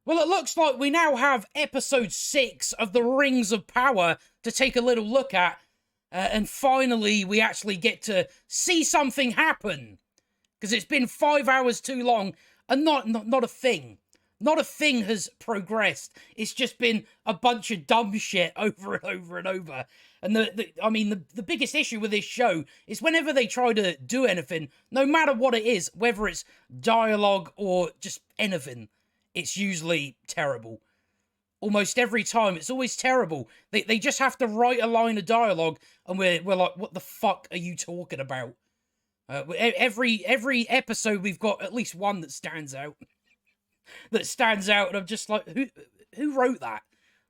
Well, it looks like we now have episode 6 of the Rings of Power to take a little look at. And finally, we actually get to see something happen. Because it's been 5 hours too long, and not a thing. Not a thing has progressed. It's just been a bunch of dumb shit over and over and over. And the biggest issue with this show is whenever they try to do anything, no matter what it is, whether it's dialogue or just anything, it's usually terrible. Almost every time, it's always terrible. They just have to write a line of dialogue, and we're like, what the fuck are you talking about? Every episode, we've got at least one that stands out. And I'm just like, who wrote that?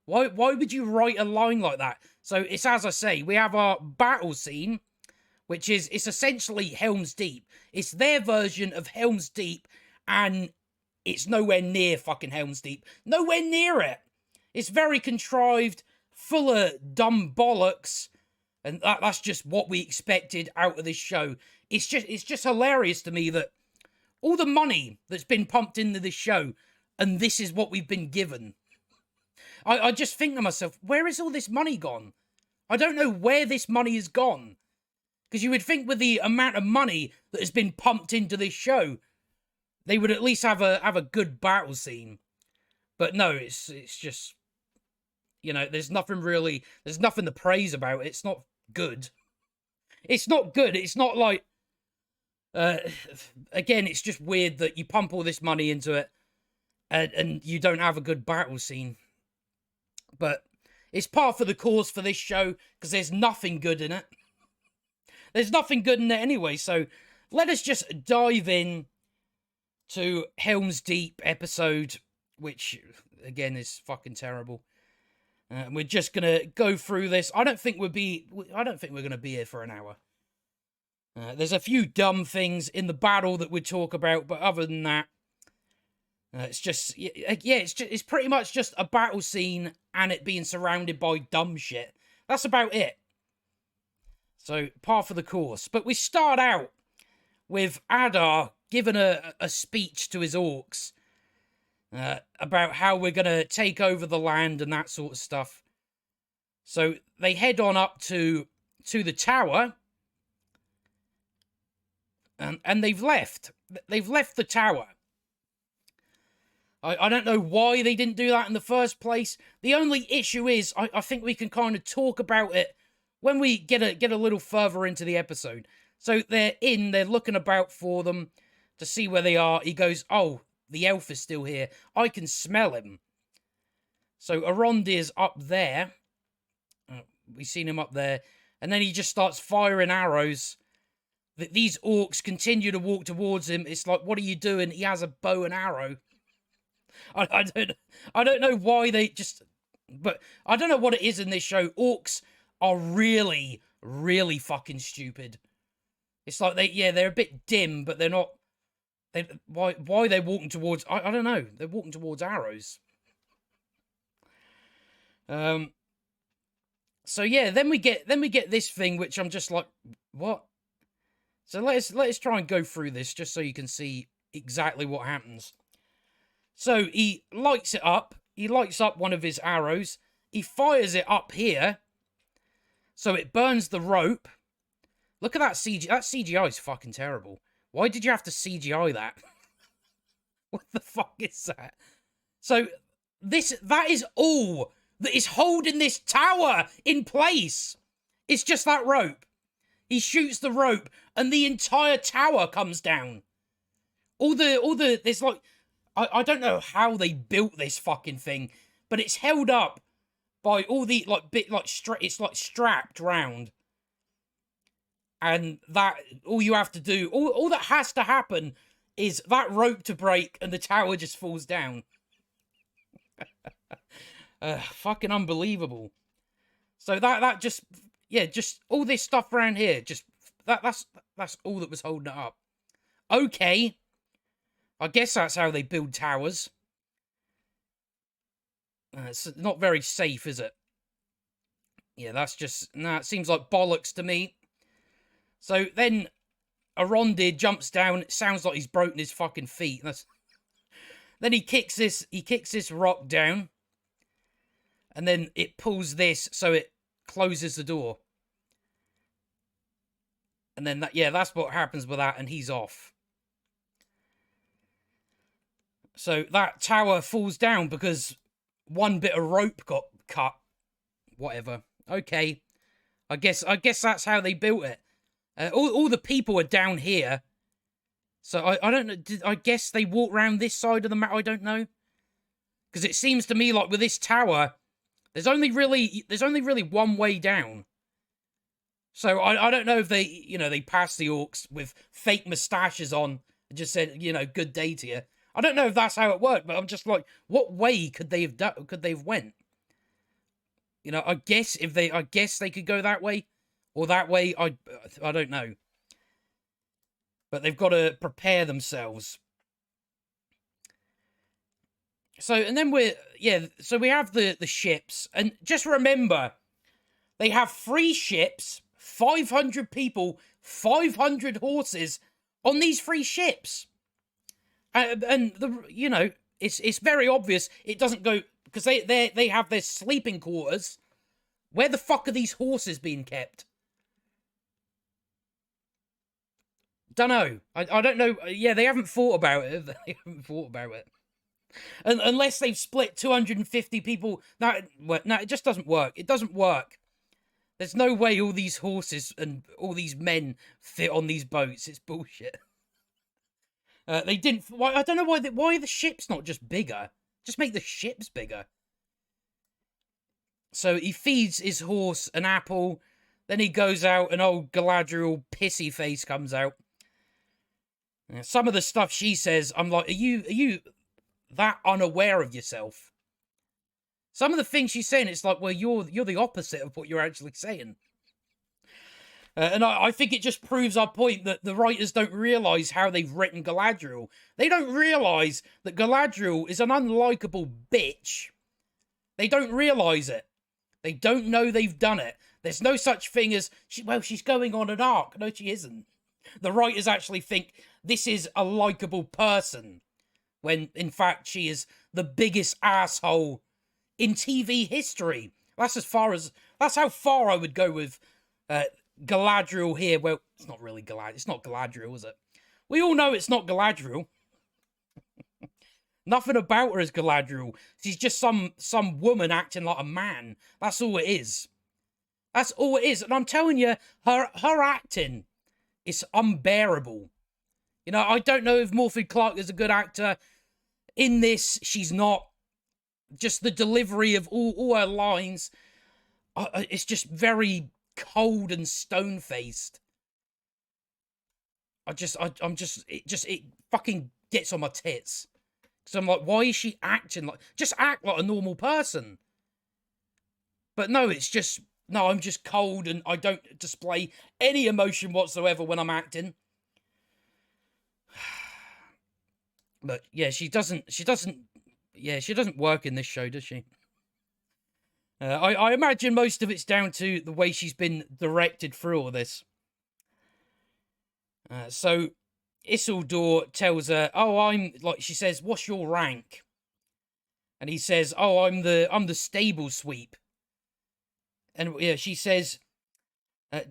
Why would you write a line like that? So it's, as I say, we have our battle scene, which is, it's essentially Helm's Deep. It's their version of Helm's Deep, and it's nowhere near fucking Helm's Deep. Nowhere near it. It's very contrived, full of dumb bollocks, and that's just what we expected out of this show. It's just hilarious to me that all the money that's been pumped into this show, and this is what we've been given. I just think to myself, where is all this money gone? I don't know where this money has gone. Because you would think with the amount of money that has been pumped into this show, they would at least have a good battle scene. But no, it's just, you know, there's nothing to praise about it. It's not good. It's not good. It's not like, again, it's just weird that you pump all this money into it and you don't have a good battle scene. But it's par for the course for this show because there's nothing good in it. There's nothing good in it anyway, so let us just dive in to Helm's Deep episode, which, again, is fucking terrible. We're just gonna go through this. I don't think we're gonna be here for an hour. There's a few dumb things in the battle that we'd talk about, but other than that, it's just, it's pretty much just a battle scene and it being surrounded by dumb shit. That's about it. So, par for the course. But we start out with Adar giving a speech to his orcs about how we're going to take over the land and that sort of stuff. So, they head on up to the tower. And they've left. They've left the tower. I don't know why they didn't do that in the first place. The only issue is, I think we can kind of talk about it when we get a little further into the episode. So they're looking about for them to see where they are. He goes, oh, the elf is still here. I can smell him. So Arondir's up there. We've seen him up there. And then he just starts firing arrows. These orcs continue to walk towards him. It's like, what are you doing? He has a bow and arrow. I don't know why they just... But I don't know what it is in this show. Orcs are really, really fucking stupid. It's like they're a bit dim, but they're not... Why are they walking towards... I don't know. They're walking towards arrows. So yeah, then we get this thing, which I'm just like, what? So let's try and go through this just so you can see exactly what happens. So he lights it up. He lights up one of his arrows. He fires it up here. So it burns the rope. Look at that CGI. That CGI is fucking terrible. Why did you have to CGI that? What the fuck is that? So that is all that is holding this tower in place. It's just that rope. He shoots the rope and the entire tower comes down. There's like, I don't know how they built this fucking thing, but it's held up by all the it's like strapped round. And that, all you have to do, all that has to happen is that rope to break and the tower just falls down. Fucking unbelievable. So that just all this stuff around here, just that's all that was holding it up. Okay, I guess that's how they build towers. It's not very safe, is it? Yeah, it seems like bollocks to me. So then Arondir jumps down. It sounds like he's broken his fucking feet. Then he kicks this rock down. And then it pulls this so it closes the door. And then, that's what happens with that, and he's off. So that tower falls down because one bit of rope got cut. Whatever. Okay. I guess that's how they built it. All the people are down here. So I don't know. I guess they walk around this side of the map. I don't know. Because it seems to me like with this tower, there's only really one way down. So I don't know if they passed the orcs with fake moustaches on and just said, good day to you. I don't know if that's how it worked, but I'm just like, what way could they have done? Could they have went? I guess they could go that way or that way. I don't know. But they've got to prepare themselves. So, and then we have the ships. And just remember, they have 3 ships, 500 people, 500 horses on these 3 ships. And it's very obvious it doesn't go, because they have their sleeping quarters. Where the fuck are these horses being kept? Don't know. I don't know. Yeah, they haven't thought about it. They haven't thought about it. Unless they've split 250 people. No, it just doesn't work. It doesn't work. There's no way all these horses and all these men fit on these boats. It's bullshit. They didn't. I don't know why are the ships not just bigger? Just make the ships bigger. So he feeds his horse an apple. Then he goes out, and old Galadriel pissy face comes out. Some of the stuff she says, I'm like, are you that unaware of yourself? Some of the things she's saying, it's like, well, you're the opposite of what you're actually saying. And I think it just proves our point that the writers don't realise how they've written Galadriel. They don't realise that Galadriel is an unlikable bitch. They don't realise it. They don't know they've done it. There's no such thing as, she's going on an arc. No, she isn't. The writers actually think this is a likable person, when in fact she is the biggest asshole in TV history. That's how far I would go with Galadriel here. Well, it's not really Galadriel. It's not Galadriel, is it? We all know it's not Galadriel. Nothing about her is Galadriel. She's just some woman acting like a man. That's all it is. That's all it is. And I'm telling you, her acting is unbearable. I don't know if Morfydd Clark is a good actor. In this, she's not. Just the delivery of all her lines, it's just very cold and stone-faced. It fucking gets on my tits. So I'm like, why is she acting like... Just act like a normal person. But no, I'm just cold and I don't display any emotion whatsoever when I'm acting. But yeah, she doesn't work in this show, does she? I imagine most of it's down to the way she's been directed through all this. So Isildur tells her, she says, what's your rank? And he says, I'm the stable sweep. And she says,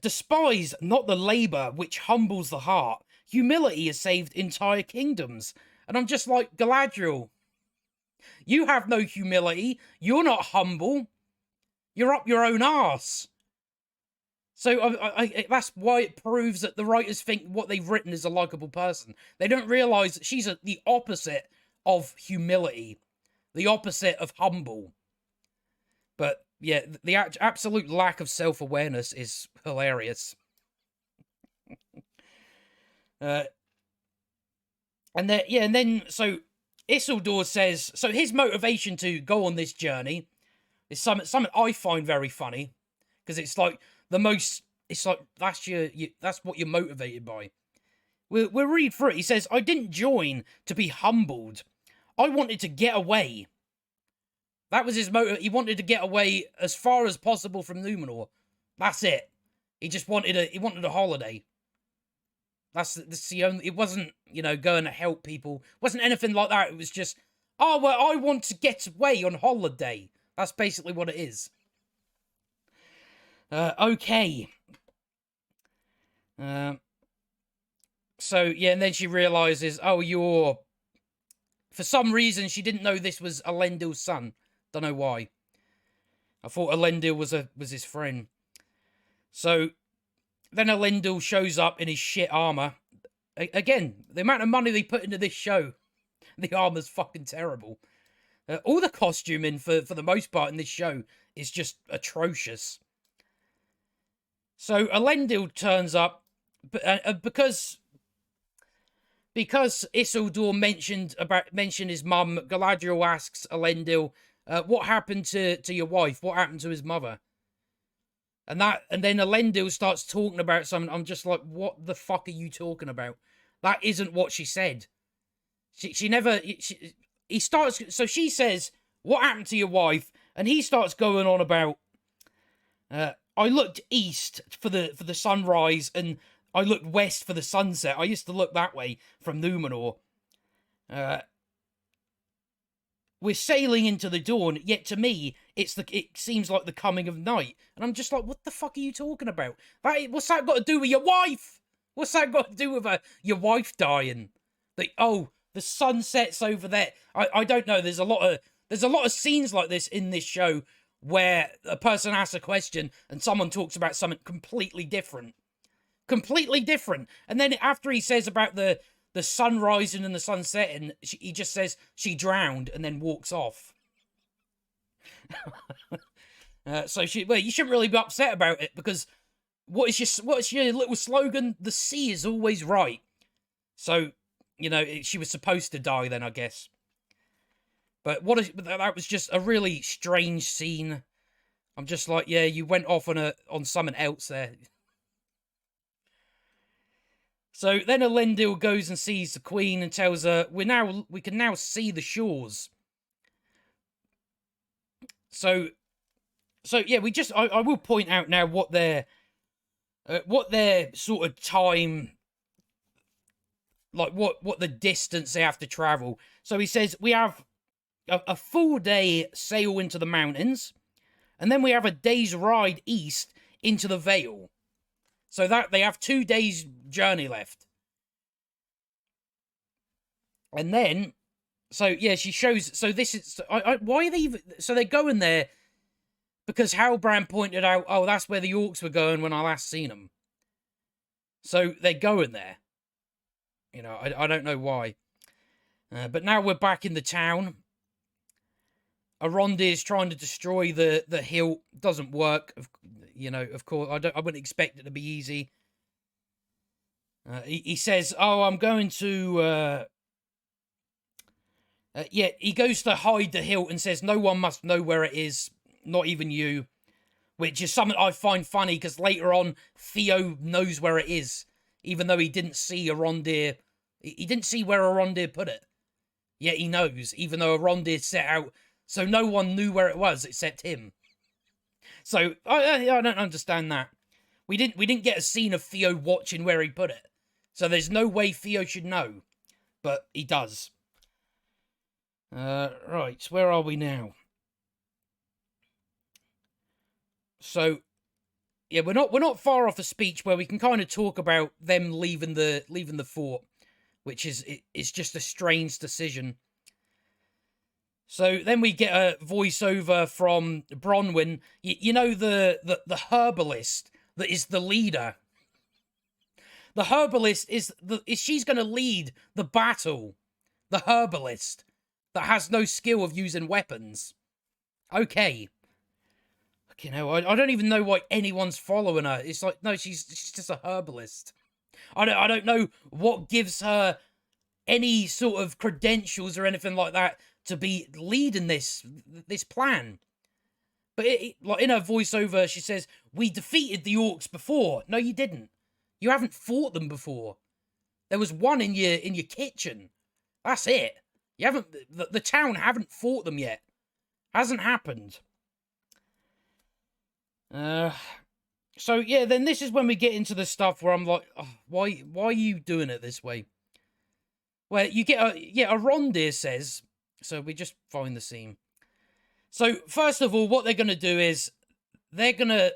despise not the labour which humbles the heart. Humility has saved entire kingdoms. And I'm just like, Galadriel, you have no humility. You're not humble. You're up your own arse. So that's why it proves that the writers think what they've written is a likable person. They don't realise that she's the opposite of humility. The opposite of humble. But yeah, the absolute lack of self-awareness is hilarious. And then so Isildur says, so his motivation to go on this journey is something I find very funny, because it's like that's what you're motivated by. We'll read through it. He says, I didn't join to be humbled. I wanted to get away. That was his motive. He wanted to get away as far as possible from Numenor. That's it. He just wanted a holiday. That's the only. It wasn't, going to help people. It wasn't anything like that. It was just, Oh, well, I want to get away on holiday. That's basically what it is. Okay. So, yeah, and then she realizes, oh, you're... For some reason, she didn't know this was Elendil's son. Don't know why. I thought Elendil was his friend. So, then Elendil shows up in his shit armor. Again, the amount of money they put into this show, the armor's fucking terrible. All the costuming, for the most part, in this show is just atrocious. So, Elendil turns up, because Isildur mentioned his mum. Galadriel asks Elendil, "What happened to your wife? What happened to his mother?" And then Elendil starts talking about something. I'm just like, "What the fuck are you talking about? That isn't what she said. She never. He starts. So she says, "What happened to your wife?" And he starts going on about, "I looked east for the sunrise and I looked west for the sunset. I used to look that way from Numenor. We're sailing into the dawn, yet to me, it seems like the coming of night." And I'm just like, what the fuck are you talking about? What's that got to do with your wife? What's that got to do with your wife dying? The sunset's over there. I don't know. There's a lot of scenes like this in this show where a person asks a question and someone talks about something completely different. And then after he says about the sun rising and the sun setting, he just says she drowned and then walks off. So you shouldn't really be upset about it, because what's your little slogan? The sea is always right. So, she was supposed to die then, I guess. But that was just a really strange scene. I'm just like, yeah, you went off on something else there. So then Elendil goes and sees the queen and tells her, we can now see the shores. So yeah, I will point out now what their sort of time, like what the distance they have to travel. So he says we have a full day sail into the mountains, and then we have a day's ride east into the Vale. So that they have 2 days journey left. And then, so yeah, she shows, so this is, why are they even, so they're going there because Halbrand pointed out, oh, that's where the orcs were going when I last seen them. So they're going there. I don't know why. But now we're back in the town. Arondir is trying to destroy the hill. Doesn't work. Of course, I wouldn't expect it to be easy. He says, "Oh, I'm going to." He goes to hide the hilt and says, "No one must know where it is, not even you," which is something I find funny because later on Theo knows where it is, even though he didn't see Arondir. He didn't see where Arondir put it. Yet he knows, even though Arondir set out, so no one knew where it was except him. So I don't understand that. We didn't get a scene of Theo watching where he put it, so there's no way Theo should know, but he does. Right, where are we now? So, yeah, we're not far off a speech where we can kind of talk about them leaving the fort, which is just a strange decision. So then we get a voiceover from Bronwyn. The herbalist that is the leader. The herbalist is she's going to lead the battle. The herbalist that has no skill of using weapons. Okay. I don't even know why anyone's following her. It's like, no, she's just a herbalist. I don't know what gives her any sort of credentials or anything like that to be leading this plan. But like in her voiceover, she says, "We defeated the orcs before." No, you didn't. You haven't fought them before. There was one in your kitchen. That's it. You haven't. The town haven't fought them yet. Hasn't happened. So yeah, then this is when we get into the stuff where I'm like, oh, why are you doing it this way? Where you get Arondir says, So we just find the scene. So first of all, what they're going to do is they're going to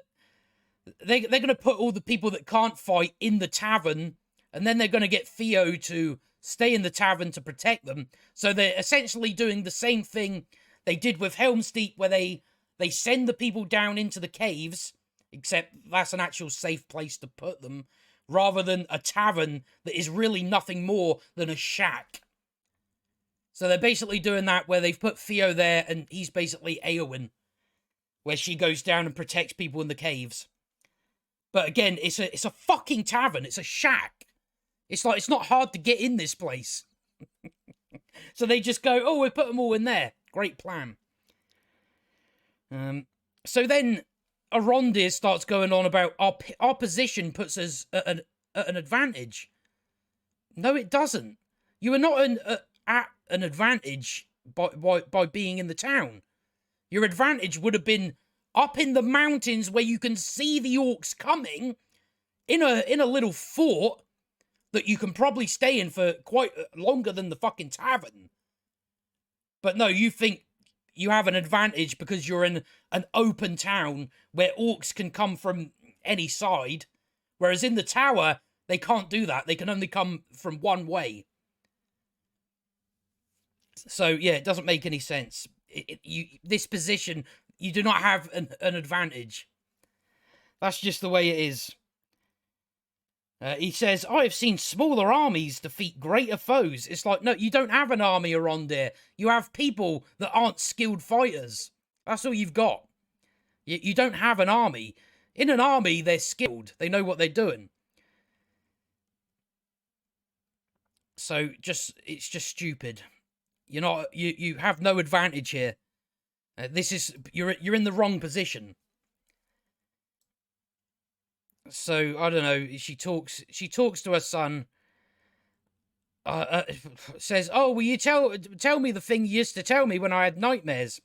put all the people that can't fight in the tavern, and then they're going to get Theo to stay in the tavern to protect them. So they're essentially doing the same thing they did with Helm, where they send the people down into the caves, except that's an actual safe place to put them, rather than a tavern that is really nothing more than a shack. So they're basically doing that where they've put Theo there, and he's basically Eowyn, where she goes down and protects people in the caves. But again, it's a fucking tavern. It's a shack. It's like, it's not hard to get in this place. So they just go, oh, we put them all in there. Great plan. So then Arondir starts going on about our position puts us at an advantage. No, it doesn't. You are not at an advantage by being in the town. Your advantage would have been up in the mountains where you can see the orcs coming in a little fort that you can probably stay in for quite longer than the fucking tavern. But no, you think you have an advantage because you're in an open town where orcs can come from any side, whereas in the tower, they can't do that. They can only come from one way. So, yeah, it doesn't make any sense. This position, you do not have an advantage. That's just the way it is. He says, I have seen smaller armies defeat greater foes. It's like, no, you don't have an army around there. You have people that aren't skilled fighters. That's all you've got. You don't have an army. In an army, they're skilled. They know what they're doing. So, it's just stupid. You have no advantage here. You're in the wrong position. So I don't know. She talks to her son. Says, "Oh, will you tell me the thing you used to tell me when I had nightmares?"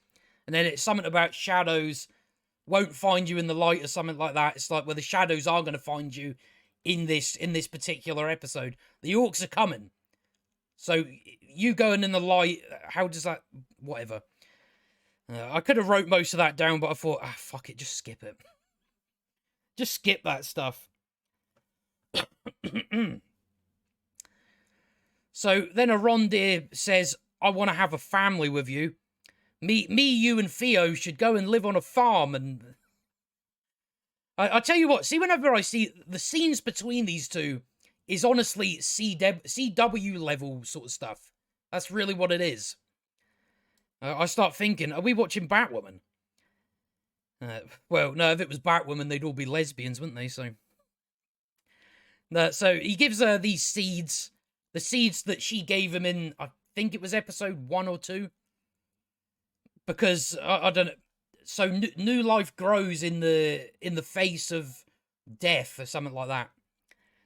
And then it's something about shadows won't find you in the light or something like that. It's like, well, the shadows are going to find you in this particular episode. The orcs are coming. So you going in the light, how does that... Whatever. I could have wrote most of that down, but I thought, fuck it, just skip it. Just skip that stuff. So then Arondir says, I want to have a family with you. Me, you and Theo should go and live on a farm. And I tell you what, see, whenever I see the scenes between these two is honestly CW level sort of stuff. That's really what it is. I start thinking, are we watching Batwoman? Well, no, if it was Batwoman, they'd all be lesbians, wouldn't they? So he gives her these seeds, the seeds that she gave him in, I think it was episode 1 or 2. Because, I don't know, so new life grows in the face of death or something like that.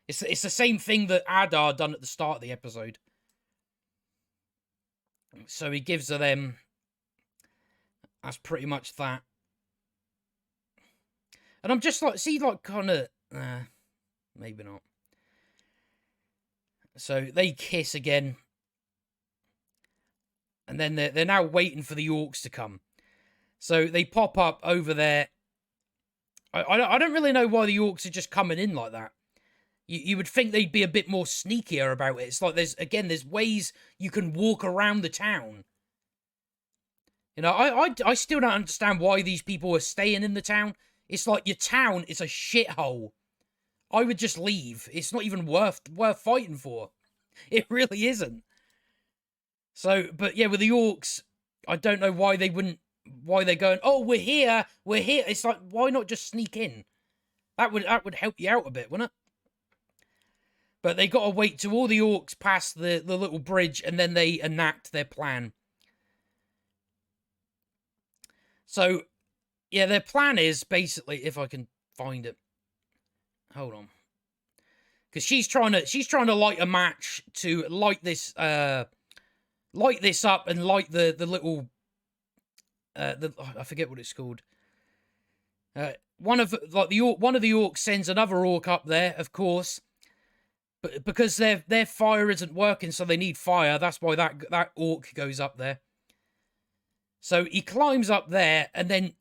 It's the same thing that Adar done at the start of the episode. So he gives her them. That's pretty much that. And I'm just like, see, like, kind of, maybe not. So they kiss again. And then they're now waiting for the orcs to come. So they pop up over there. I don't really know why the orcs are just coming in like that. You would think they'd be a bit more sneakier about it. It's like there's ways you can walk around the town. You know, I still don't understand why these people are staying in the town. It's like your town is a shithole. I would just leave. It's not even worth fighting for. It really isn't. So, but yeah, with the orcs, I don't know why they're going, oh, we're here. It's like, why not just sneak in? That would help you out a bit, wouldn't it? But they got to wait till all the orcs pass the little bridge, and then they enact their plan. So, yeah, their plan is basically, if I can find it. Hold on. Because she's trying to light a match to light this up and light the little I forget what it's called. One of the orcs sends another orc up there, of course. But because their fire isn't working, so they need fire. That's why that orc goes up there. So he climbs up there, and then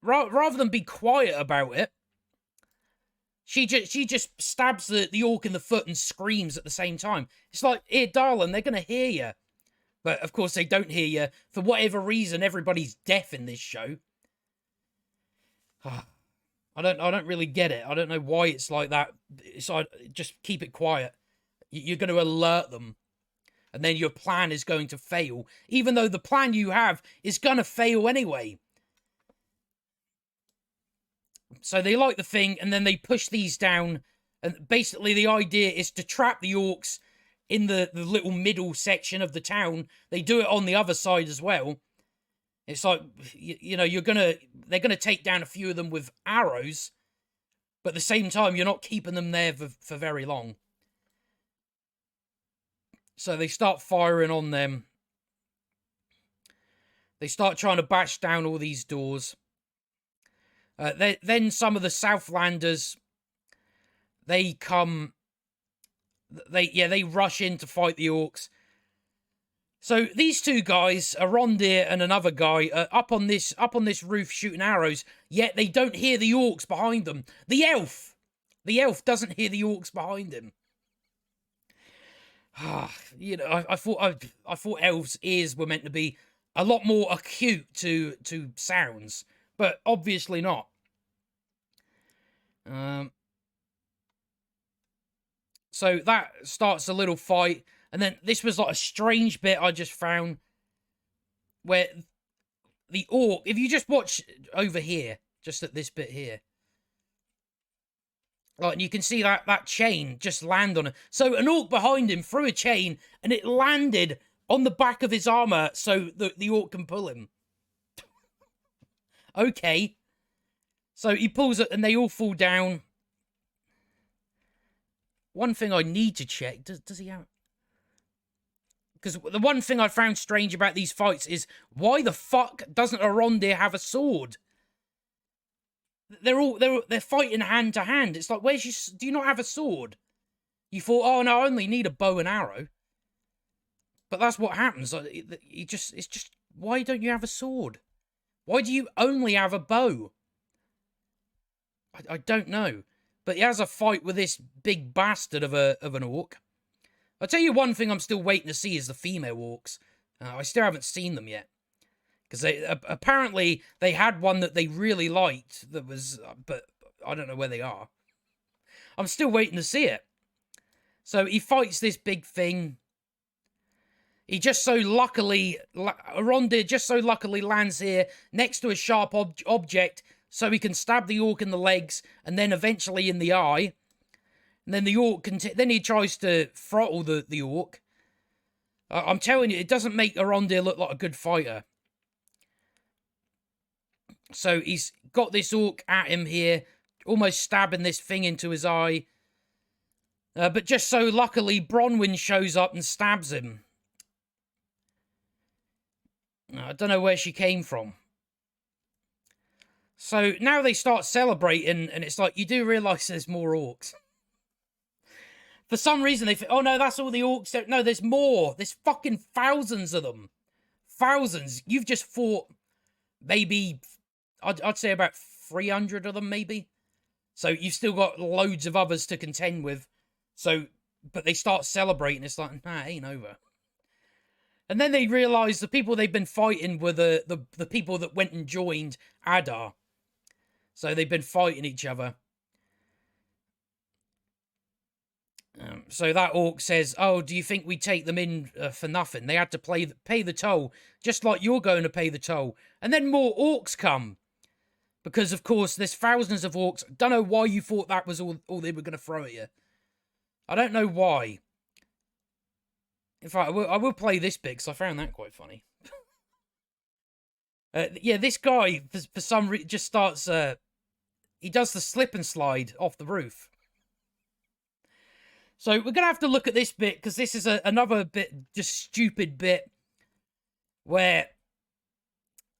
rather than be quiet about it, she just stabs the orc in the foot and screams at the same time. It's like, here, darling, they're gonna hear you. But of course they don't hear you. For whatever reason, everybody's deaf in this show. I don't really get it. I don't know why it's like that. It's like, just keep it quiet. You're going to alert them. And then your plan is going to fail. Even though the plan you have is going to fail anyway. So they light the thing, and then they push these down. And basically the idea is to trap the orcs in the little middle section of the town. They do it on the other side as well. It's like, you know, they're gonna take down a few of them with arrows, but at the same time, you're not keeping them there for very long. So they start firing on them. They start trying to bash down all these doors. Then some of the Southlanders, they rush in to fight the orcs. So these two guys, a Rondir and another guy, are up on this roof shooting arrows, yet they don't hear the orcs behind them. The elf doesn't hear the orcs behind him. You know, I thought elves' ears were meant to be a lot more acute to sounds, but obviously not. So that starts a little fight. And then this was like a strange bit I just found where the orc, if you just watch over here, just at this bit here, like, and you can see that chain just land on it. So an orc behind him threw a chain and it landed on the back of his armor so the orc can pull him. Okay. So he pulls it and they all fall down. One thing I need to check, does he have... Because the one thing I found strange about these fights is, why the fuck doesn't Arondir have a sword? They're fighting hand to hand. It's like, do you not have a sword? You thought, oh no, I only need a bow and arrow. But that's what happens. It's just, why don't you have a sword? Why do you only have a bow? I don't know. But he has a fight with this big bastard of an orc. I'll tell you one thing I'm still waiting to see is the female orcs. I still haven't seen them yet. Because apparently they had one that they really liked that was... but I don't know where they are. I'm still waiting to see it. So he fights this big thing. He just so luckily... Arondir just so luckily lands here next to a sharp object so he can stab the orc in the legs and then eventually in the eye. And then the orc then he tries to throttle the orc. I'm telling you, it doesn't make Arondir look like a good fighter. So he's got this orc at him here, almost stabbing this thing into his eye. But just so luckily, Bronwyn shows up and stabs him. I don't know where she came from. So now they start celebrating, and it's like, you do realise there's more orcs. For some reason, they think, oh no, that's all the orcs. No, there's more. There's fucking thousands of them. Thousands. You've just fought maybe, I'd say about 300 of them, maybe. So you've still got loads of others to contend with. So, but they start celebrating. It's like, nah, it ain't over. And then they realise the people they've been fighting were the people that went and joined Adar. So they've been fighting each other. So that orc says, oh, do you think we take them in for nothing? They had to pay the toll, just like you're going to pay the toll. And then more orcs come. Because, of course, there's thousands of orcs. Don't know why you thought that was all they were going to throw at you. I don't know why. In fact, I will play this bit, because I found that quite funny. Yeah, this guy, for some reason, just starts... he does the slip and slide off the roof. So we're going to have to look at this bit, because this is another bit, just stupid bit, where...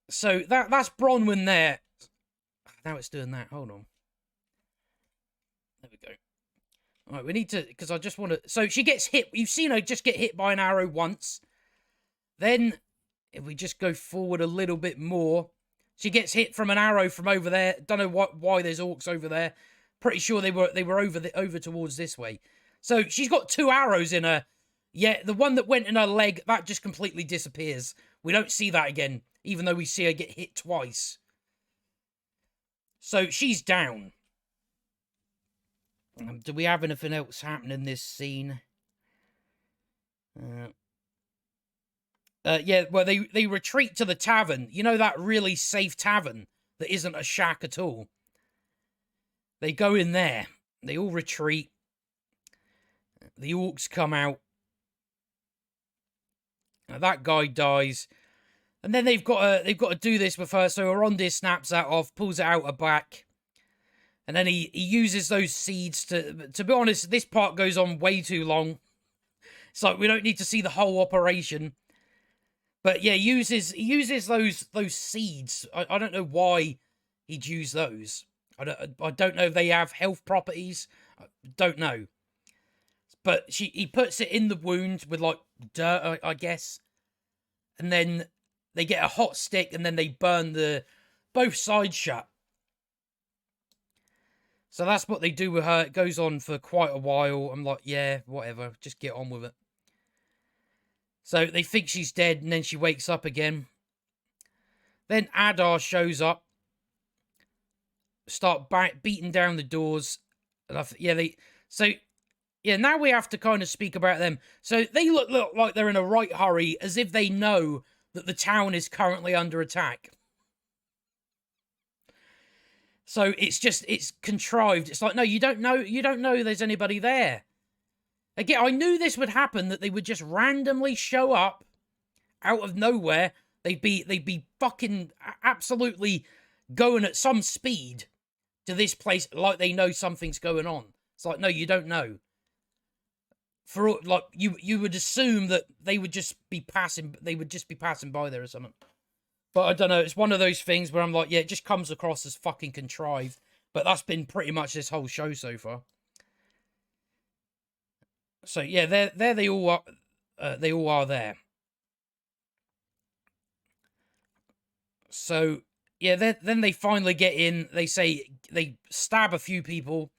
So that's Bronwyn there. Now it's doing that. Hold on. There we go. All right, we need to... Because I just want to... So she gets hit. You've seen her just get hit by an arrow once. Then if we just go forward a little bit more, she gets hit from an arrow from over there. Don't know why there's orcs over there. Pretty sure they were over towards this way. So she's got 2 arrows in her. Yeah, the one that went in her leg, that just completely disappears. We don't see that again, even though we see her get hit twice. So she's down. Do we have anything else happening in this scene? Yeah, well, they retreat to the tavern. You know, that really safe tavern that isn't a shack at all. They go in there. They all retreat. The orcs come out. Now, that guy dies. And then they've got to do this with her. So Arondir snaps that off, pulls it out her back. And then he uses those seeds to be honest, this part goes on way too long. It's like we don't need to see the whole operation. But yeah, he uses those seeds. I don't know why he'd use those. I don't know if they have health properties. I don't know. But he puts it in the wound with like dirt, I guess. And then they get a hot stick and then they burn both sides shut. So that's what they do with her. It goes on for quite a while. I'm like, yeah, whatever. Just get on with it. So they think she's dead, and then she wakes up again. Then Adar shows up. Start beating down the doors. And now we have to kind of speak about them. So they look like they're in a right hurry, as if they know that the town is currently under attack. So it's contrived. It's like, no, you don't know there's anybody there. Again, I knew this would happen, that they would just randomly show up out of nowhere. They'd be fucking absolutely going at some speed to this place like they know something's going on. It's like, no, you don't know. You would assume that they would just be passing by there or something. But I don't know, it's one of those things where I'm like, yeah, it just comes across as fucking contrived. But that's been pretty much this whole show so far. So yeah, they all are there. So yeah, then they finally get in. They stab a few people,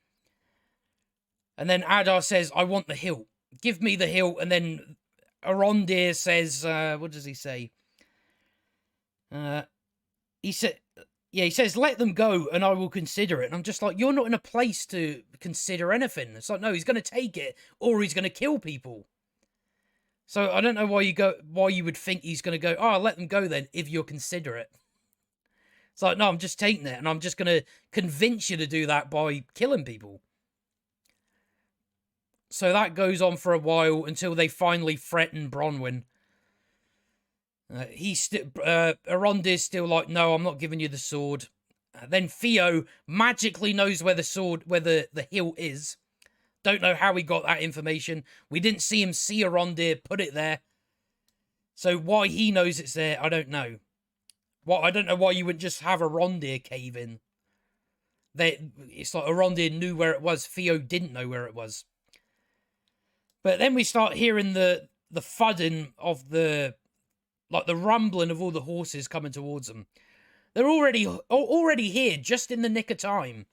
and then Adar says, "I want the hilt. Give me the hilt." And then Arondir says, "What does he say?" He says, "Let them go, and I will consider it." And I'm just like, you're not in a place to consider anything. It's like, no, he's going to take it, or he's going to kill people. So I don't know why you would think he's going to go, "Oh, I'll let them go then," if you're considerate. It's like, no, I'm just taking it, and I'm just going to convince you to do that by killing people. So that goes on for a while until they finally threaten Bronwyn. Arondir's still like, no, I'm not giving you the sword. Then Theo magically knows where the hilt is. Don't know how he got that information. We didn't see him see Arondir put it there. So why he knows it's there, I don't know. I don't know why you wouldn't just have Arondir cave in. It's like Arondir knew where it was. Theo didn't know where it was. But then we start hearing the thudding of the rumbling of all the horses coming towards them. They're already here, just in the nick of time.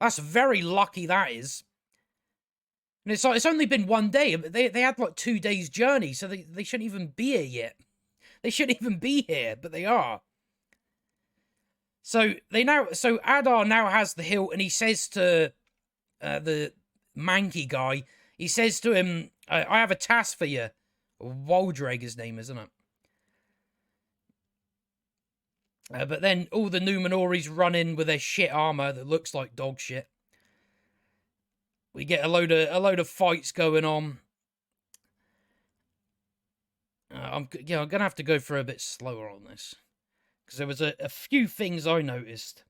That's very lucky, that is. And it's like, it's only been one day. They had like 2 days journey, so they shouldn't even be here yet. They shouldn't even be here, but they are. So Adar now has the hilt, and he says to the manky guy, he says to him, "I have a task for you." Waldreg, his name, isn't it? But then all the Numenorees run in with their shit armor that looks like dog shit. We get a load of fights going on. I'm gonna have to go for a bit slower on this, because there was a few things I noticed.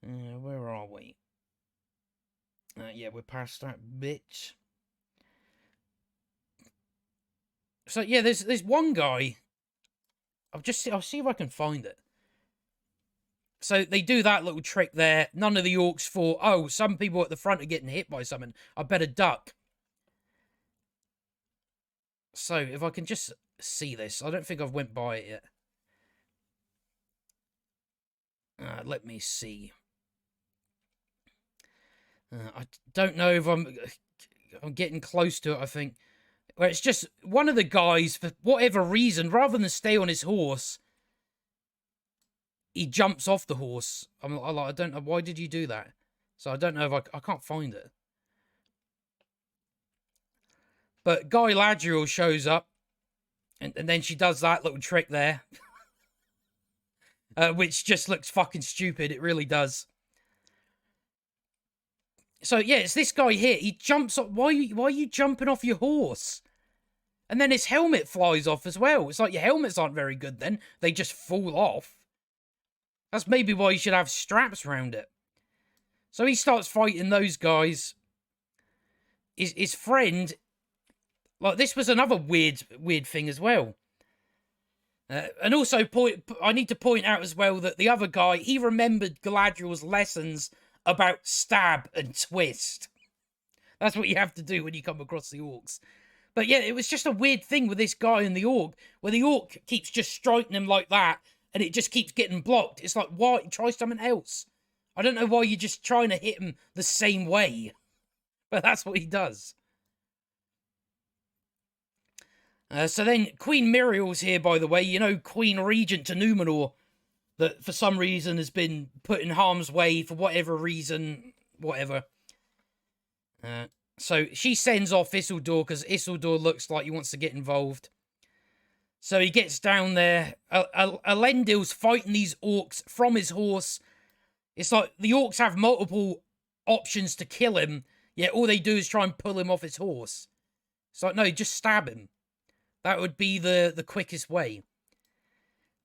Where are we? Yeah, we're past that bit. So yeah, there's one guy. I'll see if I can find it. So they do that little trick there. None of the orcs thought, oh, some people at the front are getting hit by something. I better duck. So if I can just see this. I don't think I've went by it yet. Let me see. I don't know if I'm getting close to it, I think. Where it's just one of the guys, for whatever reason, rather than stay on his horse, he jumps off the horse. I don't know, why did you do that? So I don't know if I can't find it. But Galadriel shows up, and then she does that little trick there. Which just looks fucking stupid, it really does. So yeah, it's this guy here. He jumps up. Why are you jumping off your horse? And then his helmet flies off as well. It's like your helmets aren't very good then. They just fall off. That's maybe why you should have straps around it. So he starts fighting those guys. His friend, like, this was another weird thing as well. And also, I need to point out as well that the other guy, he remembered Galadriel's lessons about stab and twist. That's what you have to do when you come across the orcs. But yeah, it was just a weird thing with this guy and the orc, where the orc keeps just striking him like that, and it just keeps getting blocked. It's like, why? Try something else. I don't know why you're just trying to hit him the same way. But that's what he does. So then Queen Muriel's here, by the way. You know, Queen Regent to Numenor, that for some reason has been put in harm's way for whatever reason, whatever. So she sends off Isildur because Isildur looks like he wants to get involved. So he gets down there. Elendil's fighting these orcs from his horse. It's like the orcs have multiple options to kill him, yet all they do is try and pull him off his horse. It's like, no, just stab him. That would be the quickest way.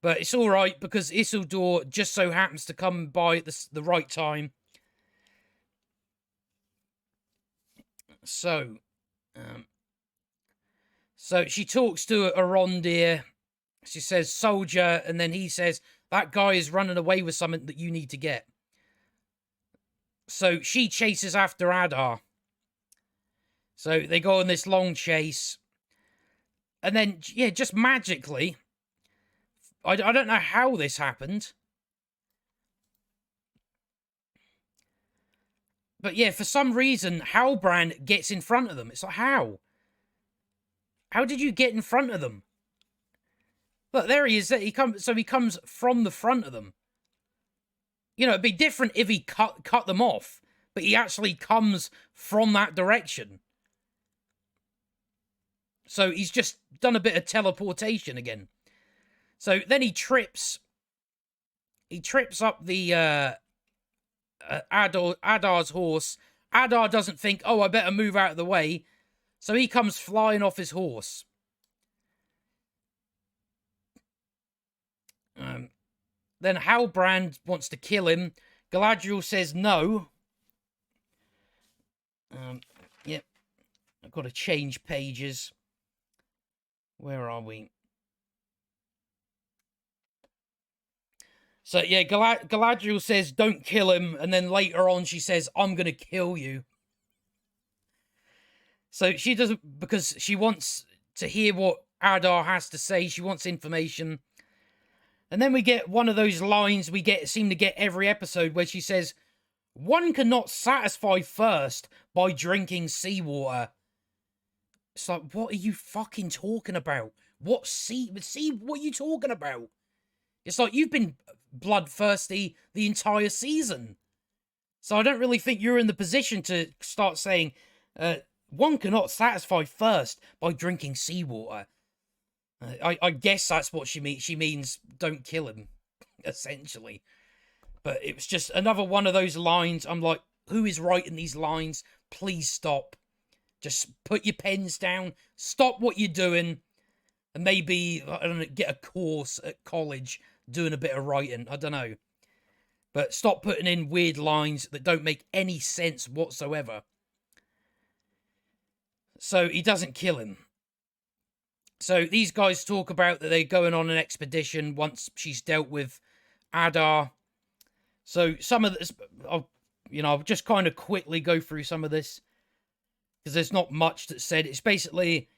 But it's all right because Isildur just so happens to come by at the right time. So she talks to Arondir. She says, soldier, and then he says, that guy is running away with something that you need to get. So she chases after Adar. So they go on this long chase. And then, yeah, just magically, I don't know how this happened. But yeah, for some reason, Halbrand gets in front of them. It's like, how? How did you get in front of them? Look, there he is. He comes from the front of them. You know, it'd be different if he cut them off. But he actually comes from that direction. So he's just done a bit of teleportation again. So then he trips. He trips up the Adar's horse. Adar doesn't think, oh, I better move out of the way. So he comes flying off his horse. Then Halbrand wants to kill him. Galadriel says no. Yep. I've got to change pages. Where are we? So, yeah, Galadriel says, don't kill him. And then later on, she says, I'm going to kill you. So she doesn't, because she wants to hear what Adar has to say. She wants information. And then we get one of those lines we seem to get every episode where she says, one cannot satisfy thirst by drinking seawater. It's like, what are you fucking talking about? What what are you talking about? It's like you've been bloodthirsty the entire season. So I don't really think you're in the position to start saying, one cannot satisfy thirst by drinking seawater. I guess that's what she means. She means don't kill him, essentially. But it was just another one of those lines. I'm like, who is writing these lines? Please stop. Just put your pens down. Stop what you're doing. And maybe, I don't know, get a course at college doing a bit of writing. I don't know. But stop putting in weird lines that don't make any sense whatsoever. So he doesn't kill him. So these guys talk about that they're going on an expedition once she's dealt with Adar. So some of this, I'll just kind of quickly go through some of this because there's not much that's said. It's basically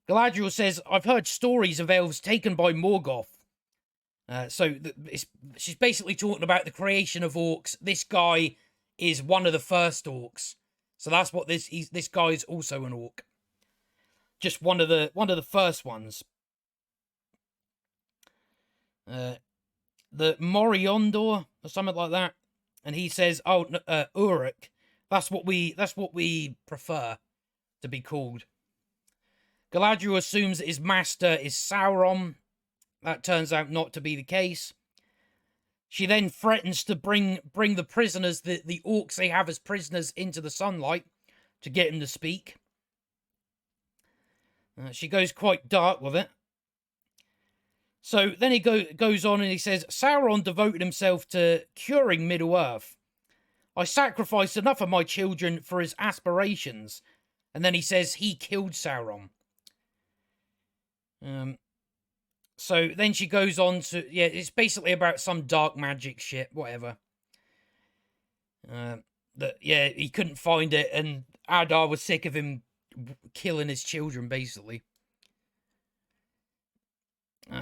Galadriel says, I've heard stories of elves taken by Morgoth. She's basically talking about the creation of orcs. This guy is one of the first orcs. So that's what this guy is also an orc. Just one of the first ones. The Moriondor or something like that. And he says, Uruk. That's what we prefer to be called. Galadriel assumes that his master is Sauron. That turns out not to be the case. She then threatens to bring the prisoners, the orcs they have as prisoners, into the sunlight to get him to speak. She goes quite dark with it. So then he goes on and he says, Sauron devoted himself to curing Middle-earth. I sacrificed enough of my children for his aspirations. And then he says he killed Sauron. So then she goes on to, it's basically about some dark magic shit, whatever. He couldn't find it, and Adar was sick of him killing his children, basically.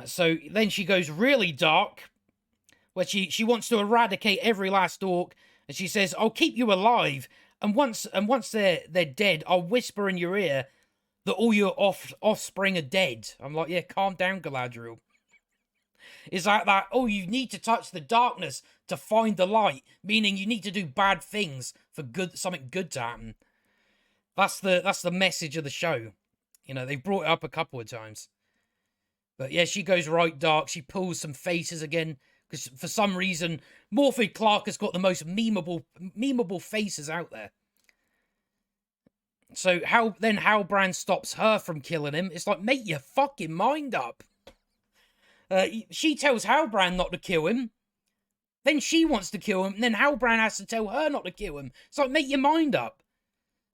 So then she goes really dark, where she wants to eradicate every last orc, and she says, I'll keep you alive, and once they're dead, I'll whisper in your ear that all your offspring are dead. I'm like, yeah, calm down, Galadriel. It's like that, you need to touch the darkness to find the light, meaning you need to do bad things for something good to happen. That's the message of the show. You know, they've brought it up a couple of times. But yeah, she goes right dark. She pulls some faces again, because for some reason, Morphy Clark has got the most memeable faces out there. So Halbrand stops her from killing him. It's like, make your fucking mind up. She tells Halbrand not to kill him. Then she wants to kill him. And then Halbrand has to tell her not to kill him. It's like, make your mind up.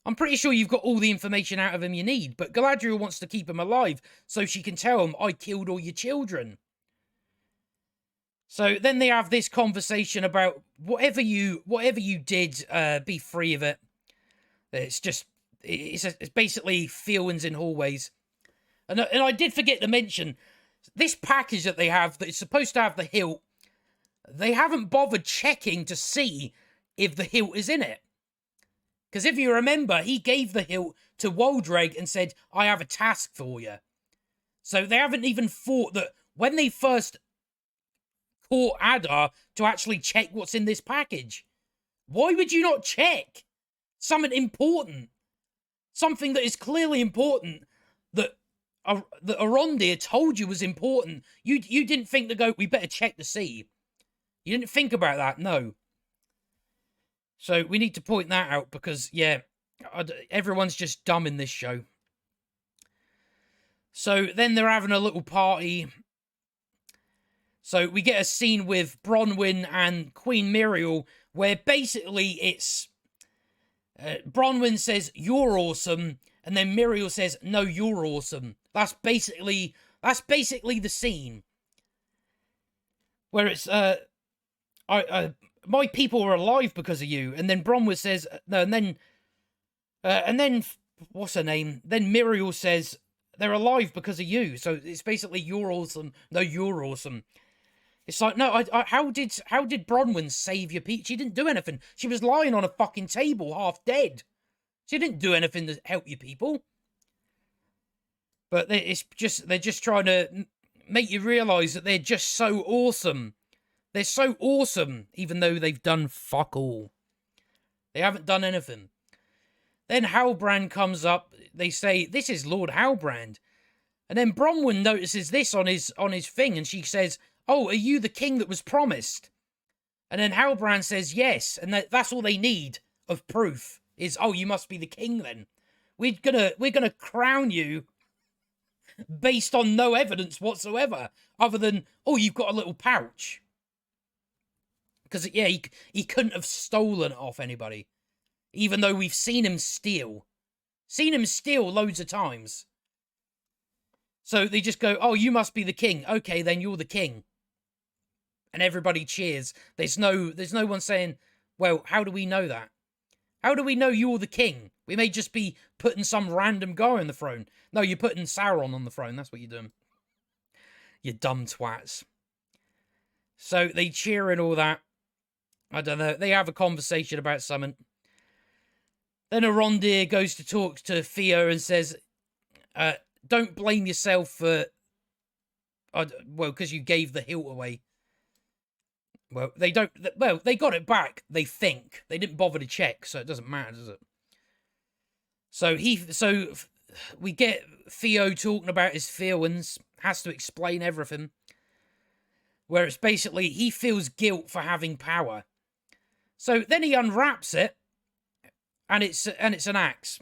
I'm pretty sure you've got all the information out of him you need. But Galadriel wants to keep him alive so she can tell him, I killed all your children. So then they have this conversation about whatever you did, be free of it. It's basically feelings in hallways. And I did forget to mention, this package that they have, that is supposed to have the hilt, they haven't bothered checking to see if the hilt is in it. Because if you remember, he gave the hilt to Waldreg and said, I have a task for you. So they haven't even thought that when they first caught Adar to actually check what's in this package. Why would you not check something important? Something that is clearly important, that Arondir told you was important. You didn't think to go, we better check to see. You didn't think about that, no. So we need to point that out because, yeah, everyone's just dumb in this show. So then they're having a little party. So we get a scene with Bronwyn and Queen Miriel where basically it's... Bronwyn says, you're awesome, and then Miriel says, no, you're awesome. That's basically the scene. Where it's, my people are alive because of you, and then Bronwyn says, no, and then, what's her name? Then Miriel says, they're alive because of you, so it's basically, you're awesome, no, you're awesome. It's like, no, how did Bronwyn save your people? She didn't do anything. She was lying on a fucking table, half dead. She didn't do anything to help your people. But they're just trying to make you realise that they're just so awesome. They're so awesome, even though they've done fuck all. They haven't done anything. Then Halbrand comes up. They say, this is Lord Halbrand. And then Bronwyn notices this on his thing, and she says, oh, are you the king that was promised? And then Halbrand says yes, and that's all they need of proof is, oh, you must be the king then. We're gonna crown you based on no evidence whatsoever, other than, oh, you've got a little pouch. Because, yeah, he couldn't have stolen it off anybody, even though we've seen him steal. Seen him steal loads of times. So they just go, oh, you must be the king. Okay, then you're the king. And everybody cheers. There's no one saying, well, how do we know that? How do we know you're the king? We may just be putting some random guy on the throne. No, you're putting Sauron on the throne. That's what you're doing. You dumb twats. So they cheer and all that. I don't know. They have a conversation about something. Then Arondir goes to talk to Theo and says, don't blame yourself for... well, because you gave the hilt away. Well, they don't... Well, they got it back, they think. They didn't bother to check, so it doesn't matter, does it? So we get Theo talking about his feelings. Has to explain everything. Where it's basically, he feels guilt for having power. So then he unwraps it, and it's an axe.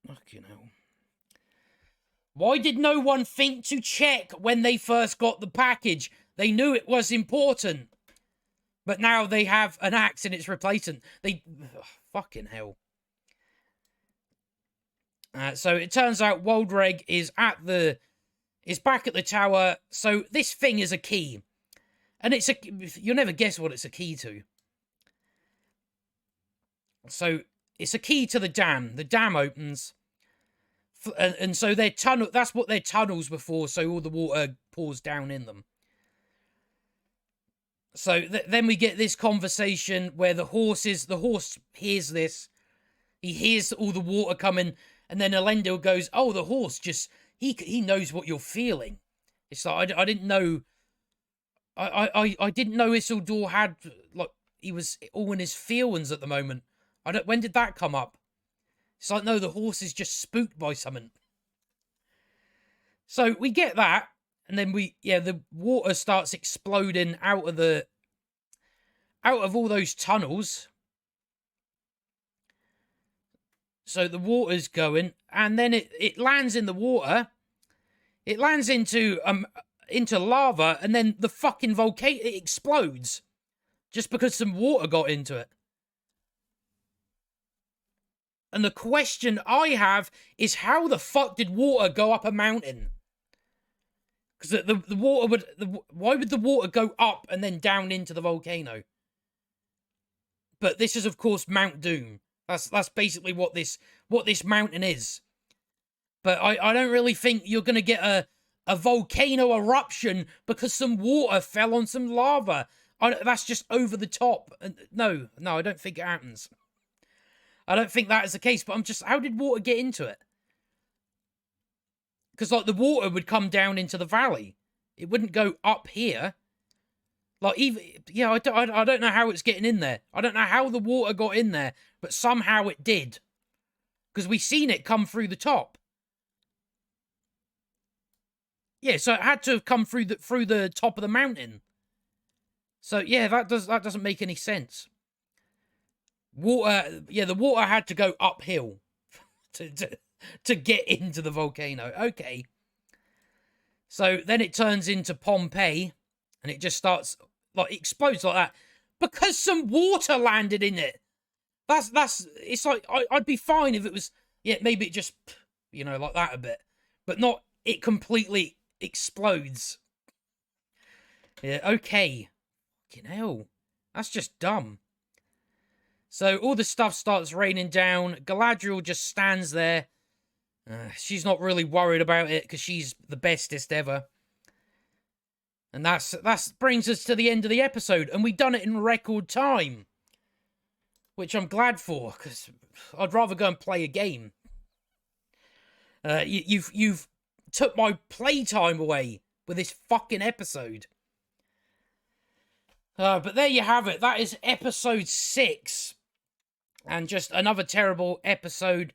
Fucking hell. Why did no one think to check when they first got the package? They knew it was important. But now they have an axe in its replacement. Fucking hell. So it turns out Waldreg is back at the tower. So this thing is a key. And you'll never guess what it's a key to. So it's a key to the dam. The dam opens. And so their tunnel, that's what their tunnels were for, so all the water pours down in them. So then we get this conversation where the horse hears this. He hears all the water coming, and then Elendil goes, oh, the horse just, he knows what you're feeling. It's like, I didn't know, I didn't know Isildur had, like, he was all in his feelings at the moment. When did that come up? It's like, no, the horse is just spooked by something. So we get that, and then the water starts exploding out of all those tunnels. So the water's going, and then it lands in the water. It lands into lava, and then the fucking volcano, it explodes. Just because some water got into it. And the question I have is, how the fuck did water go up a mountain? Because the water why would the water go up and then down into the volcano? But this is, of course, Mount Doom. That's basically what this mountain is. But I don't really think you're going to get a volcano eruption because some water fell on some lava. That's just over the top. No, I don't think it happens. I don't think that is the case, but how did water get into it? Because, like, the water would come down into the valley. It wouldn't go up here. Like, I don't know how it's getting in there. I don't know how the water got in there, but somehow it did. Because we seen it come through the top. Yeah, so it had to have come through the top of the mountain. So, yeah, that doesn't make any sense. The water had to go uphill to get into the volcano. Okay. So then it turns into Pompeii, and it just starts, like, explodes like that because some water landed in it. It's like, I'd be fine if it was, maybe it just, like that a bit, but not, it completely explodes. Yeah, okay. Fucking hell. That's just dumb. So all the stuff starts raining down. Galadriel just stands there. She's not really worried about it because she's the bestest ever. And that brings us to the end of the episode. And we've done it in record time. Which I'm glad for, because I'd rather go and play a game. You've took my playtime away with this fucking episode. But there you have it. That is episode 6. And just another terrible episode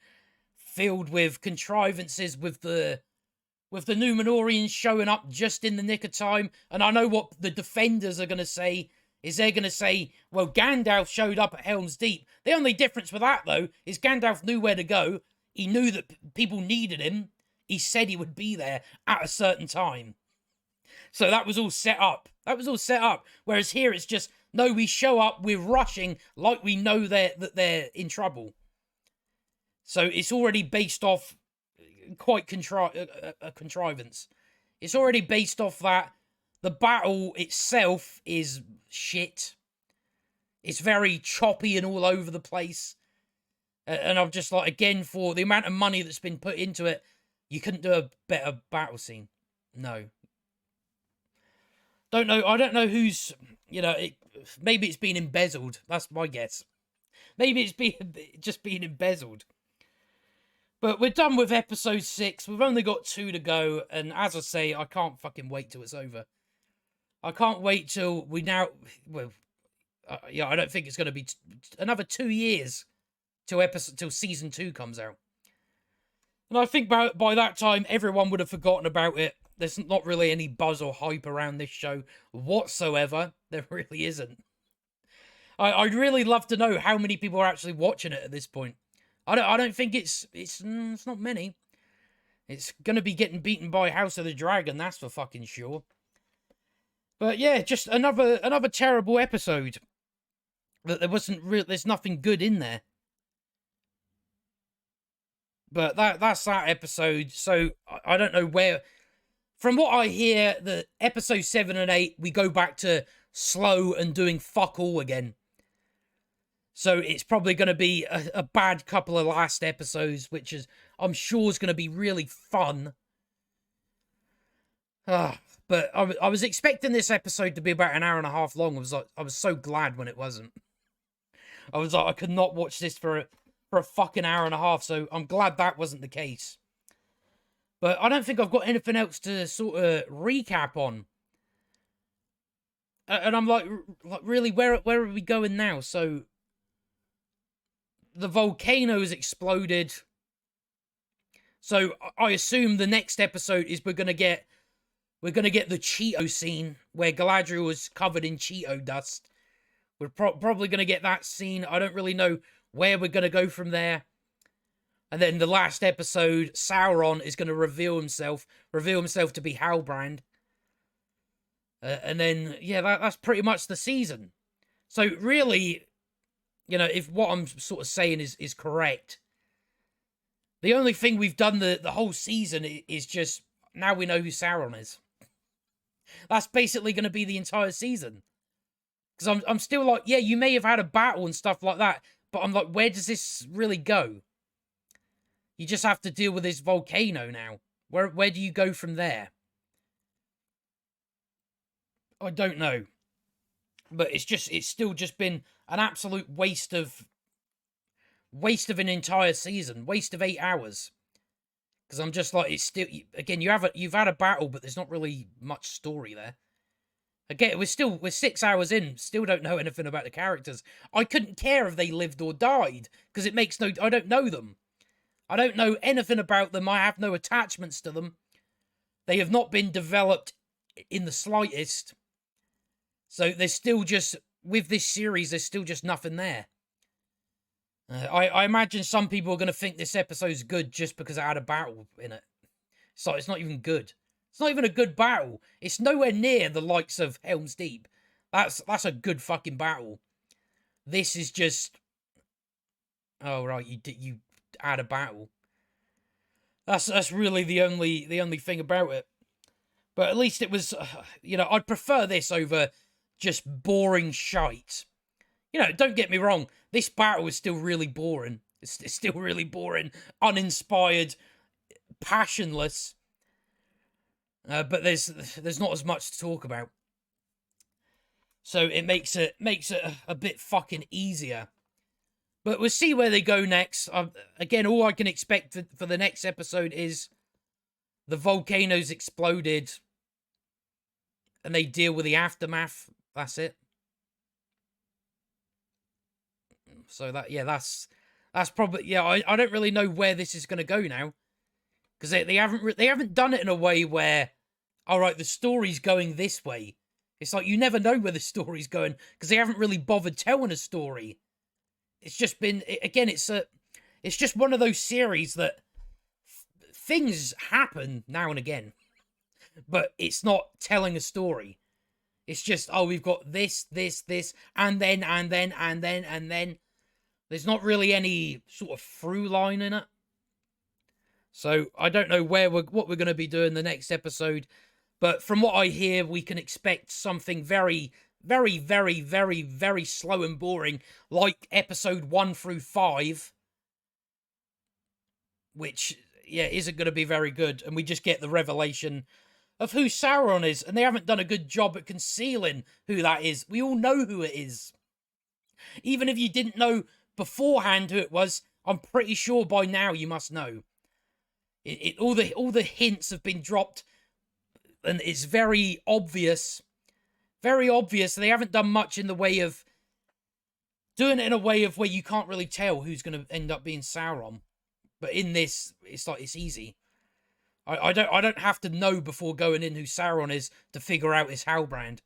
filled with contrivances with the Númenóreans showing up just in the nick of time. And I know what the defenders are going to say. Is they're going to say, well, Gandalf showed up at Helm's Deep. The only difference with that, though, is Gandalf knew where to go. He knew that people needed him. He said he would be there at a certain time. So that was all set up. Whereas here it's just, no, we show up, we're rushing like we know that they're in trouble. So it's already based off quite a contrivance. It's already based off that the battle itself is shit. It's very choppy and all over the place. And I'm just like, again, for the amount of money that's been put into it, you couldn't do a better battle scene. No. Don't know. I don't know who's, maybe it's been embezzled. That's my guess. Maybe it's just been embezzled. But we're done with episode 6. We've only got 2 to go. And as I say, I can't fucking wait till it's over. I can't wait till we now... Well, I don't think it's going to be another 2 years till season 2 comes out. And I think by that time, everyone would have forgotten about it. There's not really any buzz or hype around this show whatsoever. There really isn't. I'd really love to know how many people are actually watching it at this point. I don't think it's not many. It's gonna be getting beaten by House of the Dragon, that's for fucking sure. But yeah, just another terrible episode. That there's nothing good in there. But that's that episode. So I don't know where. From what I hear, the episode 7 and 8, we go back to slow and doing fuck all again. So it's probably going to be a bad couple of last episodes, which is, I'm sure, is going to be really fun. But I was expecting this episode to be about an hour and a half long. I was so glad when it wasn't. I was like, I could not watch this for a fucking hour and a half. So I'm glad that wasn't the case. But I don't think I've got anything else to sort of recap on. And I'm like really, where are we going now? So the volcano's exploded. So I assume the next episode is we're gonna get the Cheeto scene where Galadriel is covered in Cheeto dust. We're probably gonna get that scene. I don't really know where we're gonna go from there. And then the last episode, Sauron is going to reveal himself to be Halbrand. And then, yeah, that's pretty much the season. So really, if what I'm sort of saying is correct, the only thing we've done the whole season is just, now we know who Sauron is. That's basically going to be the entire season. Because I'm still like, yeah, you may have had a battle and stuff like that, but I'm like, where does this really go? You just have to deal with this volcano now. Where do you go from there? I don't know. But it's still just been an absolute waste of an entire season. Waste of 8 hours. Because I'm just like, it's still, again, you've had a battle, but there's not really much story there. Again, we're 6 hours in, still don't know anything about the characters. I couldn't care if they lived or died, because I don't know them. I don't know anything about them. I have no attachments to them. They have not been developed in the slightest. So there's still just, with this series, there's still just nothing there. I imagine some people are going to think this episode's good just because it had a battle in it. So it's not even good. It's not even a good battle. It's nowhere near the likes of Helm's Deep. That's a good fucking battle. This is just, oh right, you add a battle. That's really the only thing about it. But at least it was, I'd prefer this over just boring shite. Don't get me wrong, this battle is still really boring. It's still really boring, uninspired, passionless. But there's not as much to talk about. So it makes it a bit fucking easier. But we'll see where they go next. Again, all I can expect for the next episode is the volcano's exploded and they deal with the aftermath. That's it. So that's probably, I don't really know where this is going to go now. Because they haven't done it in a way where, all right, the story's going this way. It's like you never know where the story's going because they haven't really bothered telling a story. It's just been, again, it's just one of those series that things happen now and again, but it's not telling a story. It's just, oh, we've got this, and then. There's not really any sort of through line in it. So I don't know what we're going to be doing the next episode, but from what I hear, we can expect something very, very, very, very, very slow and boring, like episode 1 through 5, which, yeah, isn't going to be very good. And we just get the revelation of who Sauron is, and they haven't done a good job at concealing who that is. We all know who it is. Even if you didn't know beforehand who it was, I'm pretty sure by now you must know. All the hints have been dropped, and it's very obvious. Very obvious. They haven't done much in the way of doing it in a way of where you can't really tell who's going to end up being Sauron. But in this, it's like it's easy. I don't have to know before going in who Sauron is to figure out his Halbrand.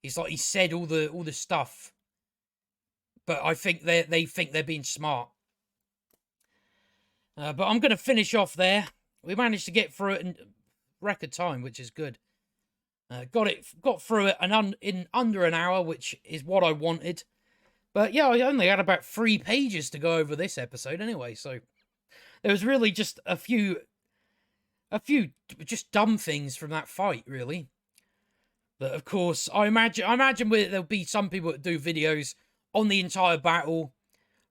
It's like he said all the stuff. But I think they think they're being smart. But I'm going to finish off there. We managed to get through it in record time, which is good. Got through it in under an hour, which is what I wanted. But yeah, I only had about 3 pages to go over this episode anyway, so there was really just a few just dumb things from that fight, really. But of course, I imagine there'll be some people that do videos on the entire battle.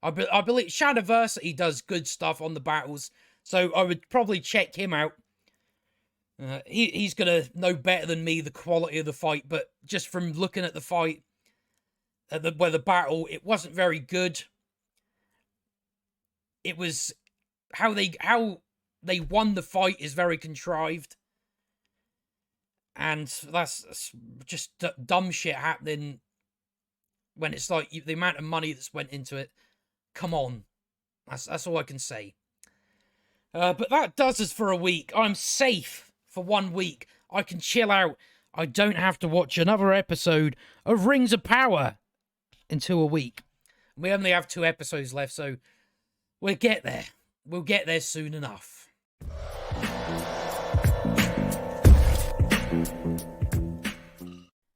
I believe Shadowversity does good stuff on the battles, so I would probably check him out. He's gonna know better than me the quality of the fight, but just from looking at the fight, where the battle, it wasn't very good. It was how they won the fight is very contrived, and that's just dumb shit happening. When it's like the amount of money that's went into it, come on, that's all I can say. But that does us for a week. I'm safe for 1 week. I can chill out. I don't have to watch another episode of Rings of Power until a week. We only have 2 episodes left, so we'll get there. We'll get there soon enough.